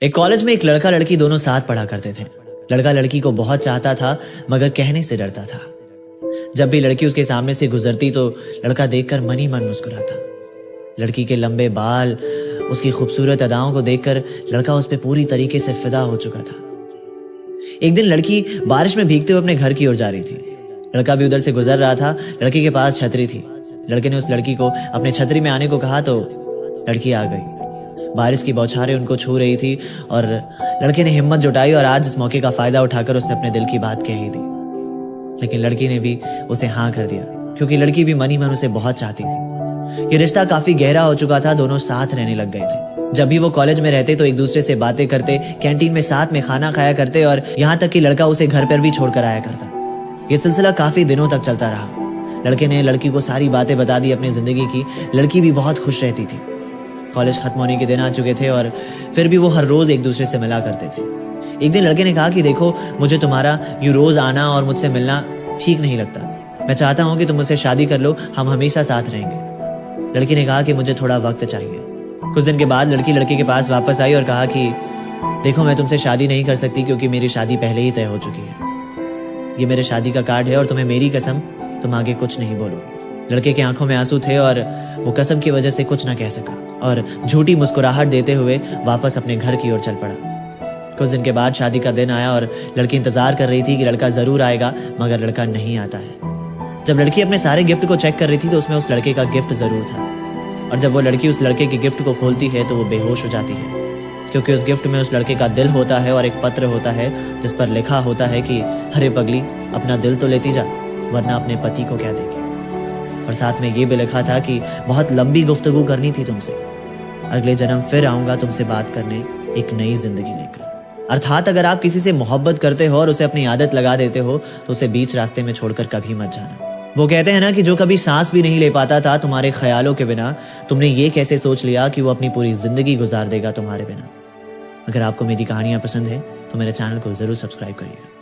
एक कॉलेज में एक लड़का लड़की दोनों साथ पढ़ा करते थे। लड़का लड़की को बहुत चाहता था मगर कहने से डरता था। जब भी लड़की उसके सामने से गुजरती तो लड़का देखकर मन ही मन मुस्कुराता। लड़की के लंबे बाल, उसकी खूबसूरत अदाओं को देखकर लड़का उस पर पूरी तरीके से फिदा हो चुका था। एक दिन लड़की बारिश में भीगते हुए अपने घर की ओर जा रही थी। लड़का भी उधर से गुजर रहा था। लड़के के पास छतरी थी। लड़के ने उस लड़की को अपने छतरी में आने को कहा तो लड़की आ गई। बारिश की बौछारें उनको छू रही थी और लड़के ने हिम्मत जुटाई और आज इस मौके का फायदा उठाकर उसने अपने दिल की बात कह ही दी। लेकिन लड़की ने भी उसे हाँ कर दिया क्योंकि लड़की भी मन ही मन उसे बहुत चाहती थी। ये रिश्ता काफी गहरा हो चुका था। दोनों साथ रहने लग गए थे। जब भी वो कॉलेज में रहते तो एक दूसरे से बातें करते, कैंटीन में साथ में खाना खाया करते और यहाँ तक कि लड़का उसे घर पर भी छोड़कर आया करता। ये सिलसिला काफी दिनों तक चलता रहा। लड़के ने लड़की को सारी बातें बता दी अपनी जिंदगी की। लड़की भी बहुत खुश रहती थी। कॉलेज खत्म होने के दिन आ चुके थे और फिर भी वो हर रोज एक दूसरे से मिला करते थे। एक दिन लड़के ने कहा कि देखो, मुझे तुम्हारा यूं रोज आना और मुझसे मिलना ठीक नहीं लगता। मैं चाहता हूं कि तुम मुझसे शादी कर लो, हम हमेशा साथ रहेंगे। लड़की ने कहा कि मुझे थोड़ा वक्त चाहिए। कुछ दिन के बाद लड़की लड़के के पास वापस आई और कहा कि देखो, मैं तुमसे शादी नहीं कर सकती क्योंकि मेरी शादी पहले ही तय हो चुकी है। ये मेरे शादी का कार्ड है और तुम्हें मेरी कसम, तुम आगे कुछ नहीं बोलो। लड़के की आंखों में आंसू थे और वो कसम की वजह से कुछ ना कह सका और झूठी मुस्कुराहट देते हुए वापस अपने घर की ओर चल पड़ा। कुछ दिन के बाद शादी का दिन आया और लड़की इंतजार कर रही थी कि लड़का जरूर आएगा, मगर लड़का नहीं आता है। जब लड़की अपने सारे गिफ्ट को चेक कर रही थी तो उसमें उस लड़के का गिफ्ट जरूर था। और जब वो लड़की उस लड़के के गिफ्ट को खोलती है तो वो बेहोश हो जाती है क्योंकि उस गिफ्ट में उस लड़के का दिल होता है और एक पत्र होता है जिस पर लिखा होता है कि अरे पगली, अपना दिल तो लेती जा, वरना अपने पति को क्या देगी। और साथ में ये भी लिखा था कि बहुत लंबी गुफ्तगू करनी थी तुमसे, अगले जन्म फिर आऊंगा तुमसे बात करने एक नई जिंदगी लेकर। अर्थात अगर आप किसी से मोहब्बत करते हो और उसे अपनी आदत लगा देते हो तो उसे बीच रास्ते में छोड़कर कभी मत जाना। वो कहते हैं ना कि जो कभी सांस भी नहीं ले पाता था तुम्हारे ख्यालों के बिना, तुमने ये कैसे सोच लिया कि वो अपनी पूरी जिंदगी गुजार देगा तुम्हारे बिना। अगर आपको मेरी कहानियां पसंद है तो मेरे चैनल को जरूर सब्सक्राइब करिएगा।